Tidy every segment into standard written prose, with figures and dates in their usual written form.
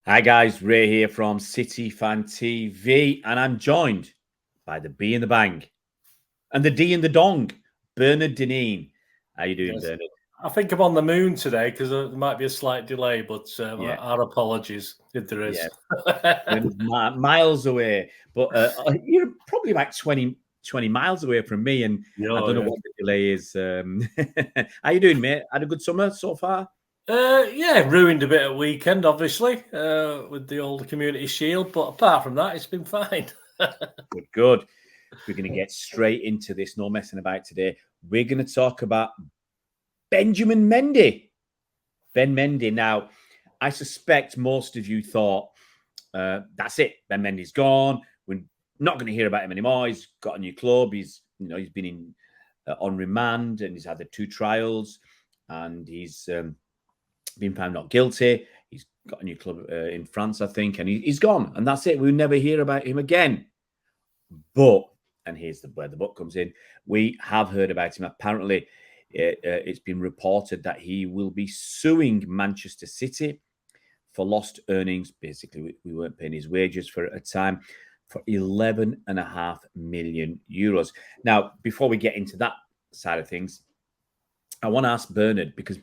Hi guys, Ray here from City Fan TV, and I'm joined by the B in the Bang and the D in the Dong, Bernard Dineen. How you doing, Yes. Bernard? I think I'm on the moon today because there might be a slight delay, but Yeah, our apologies if there yeah. is. Bernard's miles away, but you're probably about 20 miles away from me, and I don't know Yeah. what the delay is. How you doing, mate? Had a good summer so far? Yeah, ruined a bit at weekend, obviously, with the old Community Shield, but apart from that, it's been fine. Good, good. We're going to get straight into this. No messing about today. We're going to talk about Benjamin Mendy. Ben Mendy. Now, I suspect most of you thought, that's it. Ben Mendy's gone. We're not going to hear about him anymore. He's got a new club. He's been in on remand and he's had the 2 trials and he's been found not guilty. He's got a new club in France, I think, and he's gone. And that's it. We'll never hear about him again. But, and here's where the book comes in, we have heard about him. Apparently, it's been reported that he will be suing Manchester City for lost earnings. Basically, we weren't paying his wages for a time for 11.5 million euros. Now, before we get into that side of things, I want to ask Bernard, because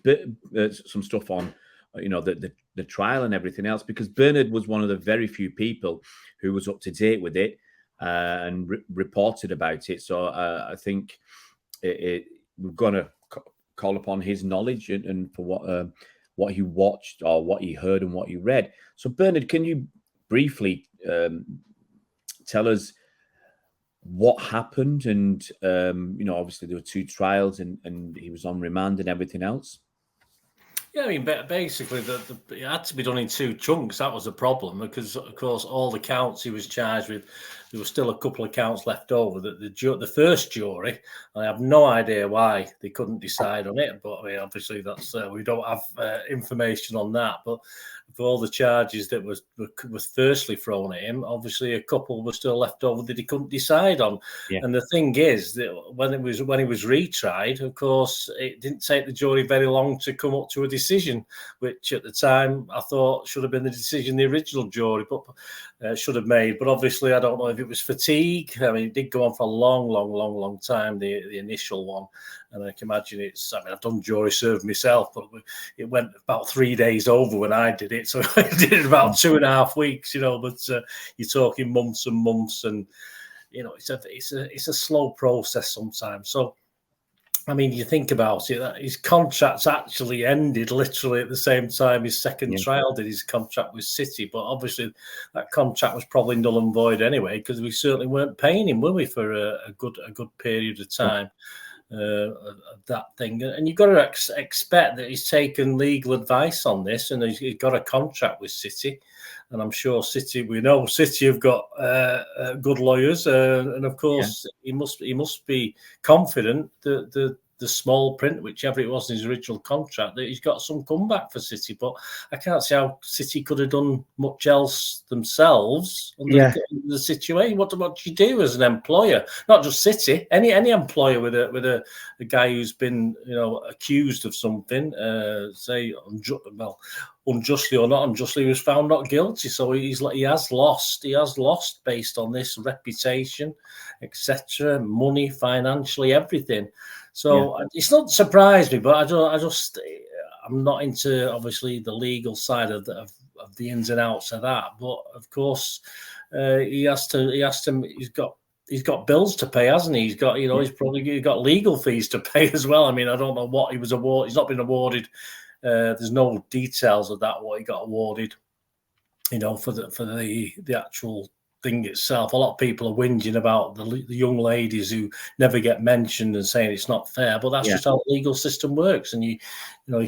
some stuff on the trial and everything else, because Bernard was one of the very few people who was up to date with it and reported about it. So I think we're going to call upon his knowledge and for what he watched or what he heard and what he read. So Bernard, can you briefly tell us what happened? And obviously there were 2 trials and he was on remand and everything else. Yeah, I mean, basically, it had to be done in 2 chunks. That was the problem because, of course, all the counts he was charged with, there were still a couple of counts left over. The first jury, I have no idea why they couldn't decide on it, but I mean, obviously that's we don't have information on that. But for all the charges that was firstly thrown at him, obviously a couple were still left over that he couldn't decide on. Yeah. And the thing is that when he was retried, of course, it didn't take the jury very long to come up to a decision, which at the time I thought should have been the decision the original jury should have made. But obviously, I don't know if it was fatigue. I mean, it did go on for a long time, the initial one. And I can imagine I've done jury serve myself, but it went about 3 days over when I did it. So I did it about 2.5 weeks, but you're talking months and months, and it's a slow process sometimes. So I mean, you think about it, that his contract's actually ended literally at the same time his second trial did, his contract with City. But obviously that contract was probably null and void anyway, because we certainly weren't paying him, were we, for a good period of time. That thing, and you've got to expect that he's taken legal advice on this, and he's got a contract with City, and I'm sure we know City have got good lawyers, and of course he must be confident that the small print, whichever it was in his original contract, that he's got some comeback for City. But I can't see how City could have done much else themselves under the situation. What do you do as an employer? Not just City, any employer with a guy who's been accused of something, unjustly or not unjustly, he was found not guilty. So he has lost based on this reputation, etc., money, financially, everything. So it's not surprised me, but I'm not into obviously the legal side of the ins and outs of that. But of course, he's got bills to pay, hasn't he? He's got he's got legal fees to pay as well. I mean, I don't know what he was awarded. He's not been awarded. There's no details of that, what he got awarded, for the actual thing itself. A lot of people are whinging about the young ladies who never get mentioned and saying it's not fair, but that's just how the legal system works, and you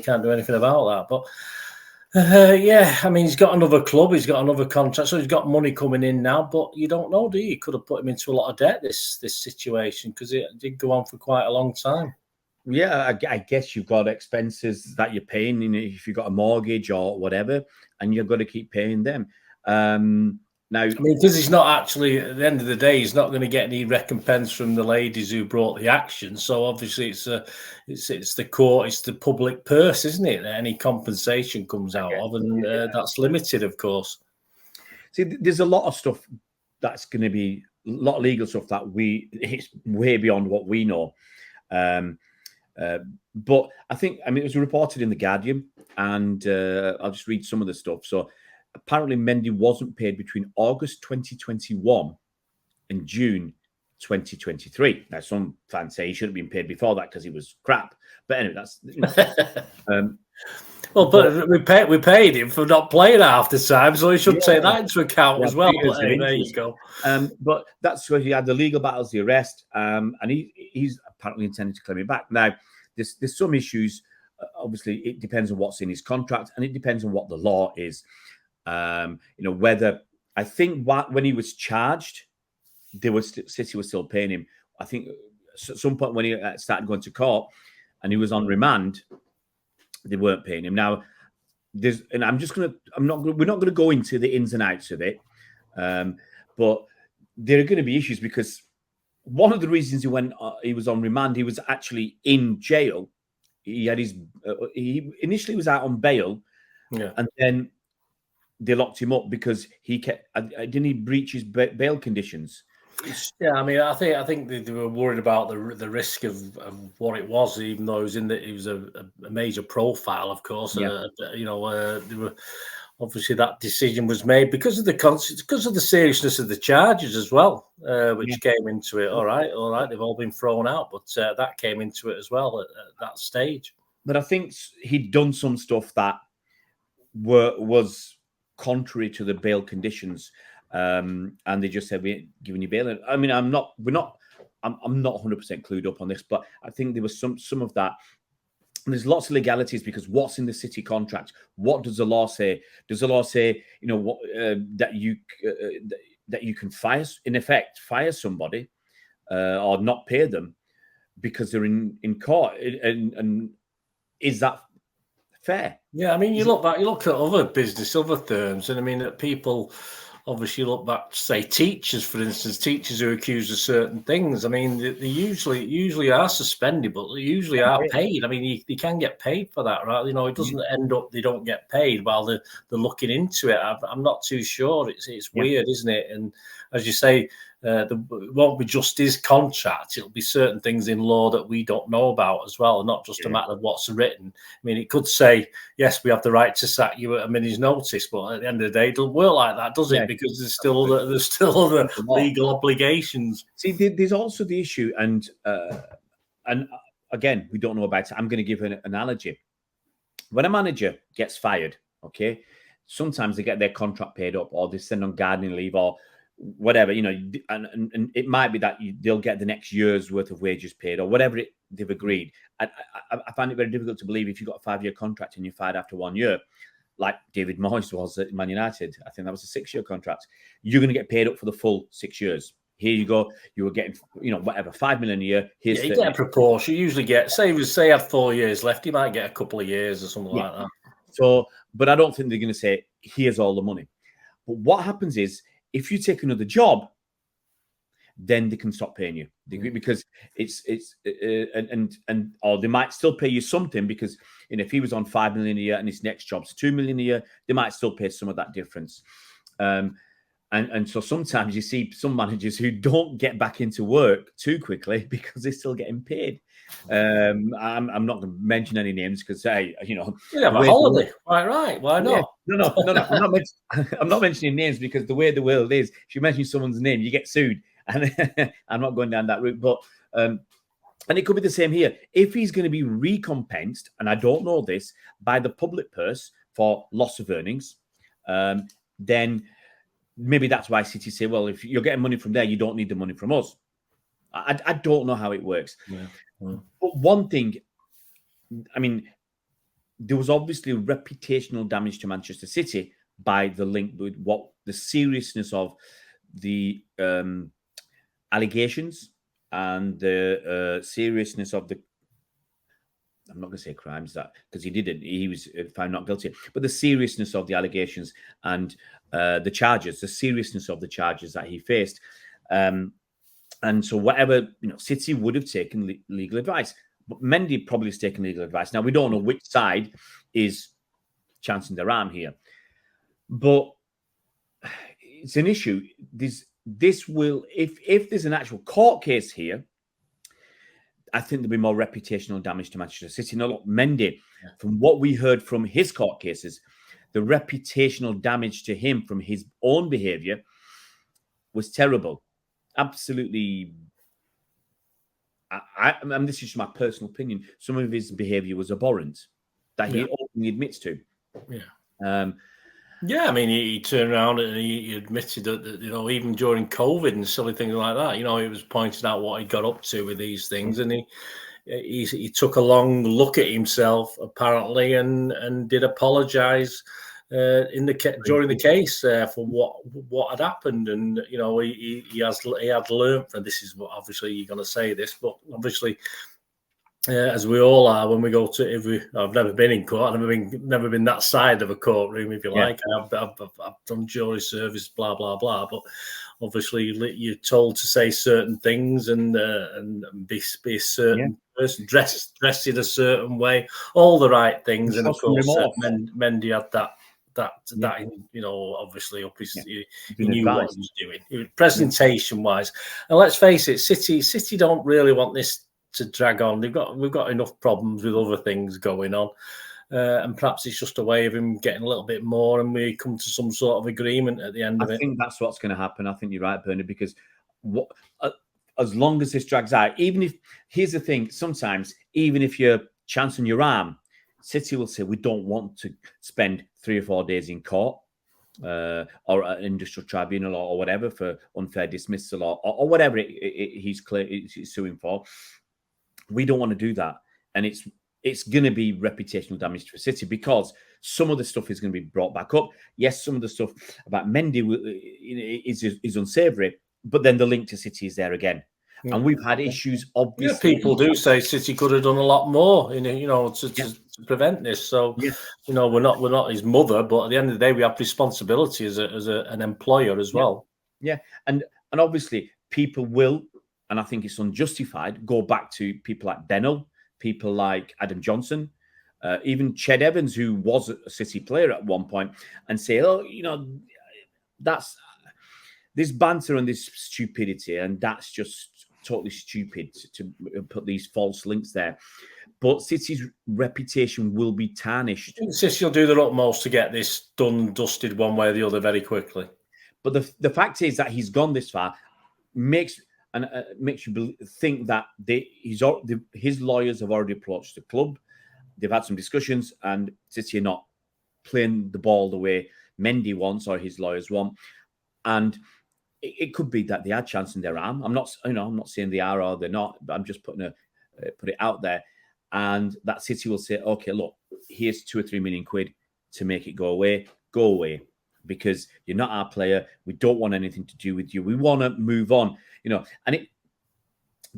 can't do anything about that. But I mean, he's got another club, he's got another contract, so he's got money coming in now, but you don't know, do you? You could have put him into a lot of debt, this situation, because it did go on for quite a long time. Yeah, I guess you've got expenses that you're paying if you've got a mortgage or whatever, and you've got to keep paying them. Now, I mean, because he's not actually, at the end of the day, he's not going to get any recompense from the ladies who brought the action. So obviously, it's the court, it's the public purse, isn't it? That any compensation comes out of, and that's limited, of course. See, there's a lot of stuff that's going to be a lot of legal stuff that it's way beyond what we know. But I think, I mean, it was reported in The Guardian, and I'll just read some of the stuff. So apparently Mendy wasn't paid between August 2021 and June 2023. Now, some fans say he should have been paid before that because he was crap. But anyway, that's... well, but we paid him for not playing half the time, so he should take that into account as well. But hey, there you go. But that's where he had the legal battles, the arrest, and he's apparently intending to claim it back. Now, there's some issues. Obviously, it depends on what's in his contract, and it depends on what the law is. Whether I think when he was charged, City was still paying him. I think at some point when he started going to court and he was on remand, they weren't paying him. Now, we're not going to go into the ins and outs of it, but there are going to be issues because one of the reasons he was on remand, he was actually in jail. He had he initially was out on bail, and then they locked him up because didn't he breach his bail conditions? Yeah, I mean, I think they were worried about the risk of what it was, even though he was a major profile, of course. Yeah. They were obviously that decision was made because of the seriousness of the charges as well, which came into it. All right, they've all been thrown out, but that came into it as well at that stage. But I think he'd done some stuff that was contrary to the bail conditions. And they just said, we're giving you bail. I mean, I'm not 100% clued up on this, but I think there was some of that. And there's lots of legalities because what's in the City contract? What does the law say? Does the law say, that you can fire somebody or not pay them because they're in court? And is that fair? Yeah, I mean, you look at other firms, and I mean, that people obviously look back, say teachers, for instance, teachers who are accused of certain things. I mean, they usually are suspended, but they usually are paid. I mean, you can get paid for that, right? It doesn't end up they don't get paid while they're looking into it. I'm not too sure. It's weird, isn't it? And as you say, it won't be just his contract. It'll be certain things in law that we don't know about as well, not just a matter of what's written. I mean, it could say, yes, we have the right to sack you at a minute's notice, but at the end of the day, it doesn't work like that, does it? Because there's still other legal obligations. See, there's also the issue, and again, we don't know about it. I'm going to give an analogy. When a manager gets fired, okay, sometimes they get their contract paid up, or they send on gardening leave, or whatever, and it might be that they'll get the next year's worth of wages paid, or whatever they've agreed. I find it very difficult to believe if you've got a 5-year contract and you're fired after 1 year, like David Moyes was at Man United. I think that was a 6-year contract. You're going to get paid up for the full 6 years. Here you go. You were getting, whatever, 5 million a year. Here's you get a proportion. You usually get, say you had 4 years left, you might get a couple of years or something like that. So, but I don't think they're going to say, here's all the money. But what happens is, if you take another job, then they can stop paying you because or they might still pay you something because if he was on 5 million a year and his next job's 2 million a year, they might still pay some of that difference. And so sometimes you see some managers who don't get back into work too quickly because they're still getting paid. I'm not going to mention any names because you have a holiday. Right? Why not? No. I'm not mentioning names because the way the world is, if you mention someone's name, you get sued, and I'm not going down that route. But and it could be the same here. If he's going to be recompensed, and I don't know this, by the public purse for loss of earnings, then maybe that's why City say, well, if you're getting money from there, you don't need the money from us. I don't know how it works. But one thing, I mean, there was obviously reputational damage to Manchester City by the link with the seriousness of the allegations and the seriousness of I'm not going to say crimes that because he didn't. He was found not guilty. But the seriousness of the allegations and the charges, the seriousness of the charges that he faced, and so whatever City would have taken legal advice, but Mendy probably has taken legal advice. Now we don't know which side is chancing their arm here, but it's an issue. This will, if there's an actual court case here, I think there'll be more reputational damage to Manchester City. Now, look, Mendy, from what we heard from his court cases, the reputational damage to him from his own behaviour was terrible. Absolutely. And this is my personal opinion. Some of his behaviour was abhorrent that he openly admits to. Yeah, I mean, he turned around and he admitted that even during COVID and silly things like that, he was pointing out what he got up to with these things, and he took a long look at himself apparently and did apologise during the case for what had happened, and he had learned from this. Is what obviously you're going to say this, but obviously. As we all are when we go to I've never been in court. I've never been that side of a courtroom, if you like. I've done jury service, blah blah blah. But obviously, you're told to say certain things and be a certain person, dressed in a certain way, all the right things. And of course, Mendy had that obviously up his he knew what he was doing presentation wise. And let's face it, City don't really want this to drag on. We've got enough problems with other things going on, and perhaps it's just a way of him getting a little bit more, and we come to some sort of agreement at the end of it. I think that's what's going to happen. I think you're right, Bernard, because as long as this drags out, here's the thing, sometimes even if you're chancing your arm, City will say we don't want to spend 3 or 4 days in court or an industrial tribunal or whatever for unfair dismissal or whatever he's suing for. We don't want to do that, and it's going to be reputational damage for City because some of the stuff is going to be brought back up. Yes, some of the stuff about Mendy is unsavoury, but then the link to City is there again, and we've had issues. Obviously, people do say City could have done a lot more, to prevent this. So, we're not his mother, but at the end of the day, we have responsibility as an employer as well. Yeah, and obviously, people will. And I think it's unjustified. Go back to people like Benno, people like Adam Johnson, even Ched Evans, who was a City player at one point, and say, that's this banter and this stupidity, and that's just totally stupid to put these false links there. But City's reputation will be tarnished. City will do their utmost to get this done and dusted one way or the other very quickly. But the fact is that he's gone this far makes you think that his lawyers have already approached the club. They've had some discussions, and City are not playing the ball the way Mendy wants or his lawyers want. And it could be that they are chancing their arm. I'm not saying they are or they're not, but I'm just put it out there. And that City will say, okay, look, here's 2 or 3 million quid to make it go away. Go away. Because you're not our player. We don't want anything to do with you. We want to move on, and it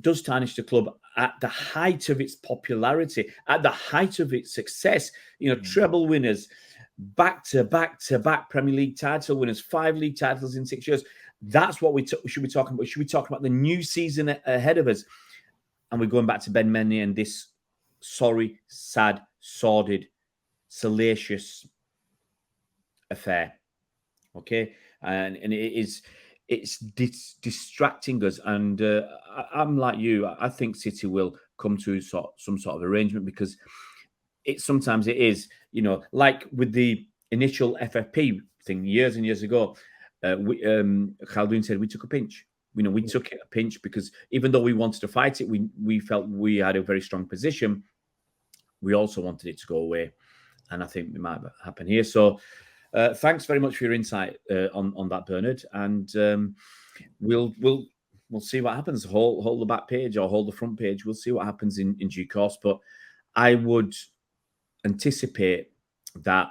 does tarnish the club at the height of its popularity, at the height of its success. Treble winners, back-to-back Premier League title winners, 5 league titles in 6 years. That's what we should be talking about. Should be talking about the new season ahead of us. And we're going back to Ben Mendy and this sorry, sad, sordid, salacious affair. Okay, and it's distracting us, and I'm like you. I think City will come to some sort of arrangement because sometimes it is, like with the initial FFP thing years and years ago. Khaldoon said we took a pinch. We took a pinch because even though we wanted to fight it, we felt we had a very strong position. We also wanted it to go away, and I think it might happen here. So. Thanks very much for your insight on that, Bernard. And we'll see what happens. Hold the back page or hold the front page. We'll see what happens in due course. But I would anticipate that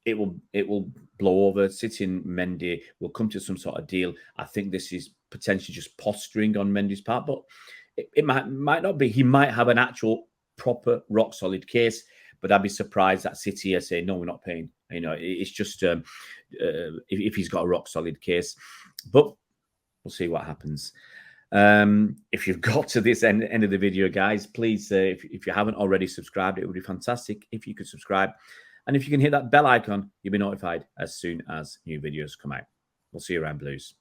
it will blow over. City and Mendy will come to some sort of deal. I think this is potentially just posturing on Mendy's part, but it might not be. He might have an actual proper rock solid case. But I'd be surprised that City are saying, no, we're not paying. You know, it's just if he's got a rock solid case. But we'll see what happens. If you've got to this end of the video, guys, please, if you haven't already subscribed, it would be fantastic if you could subscribe. And if you can hit that bell icon, you'll be notified as soon as new videos come out. We'll see you around, Blues.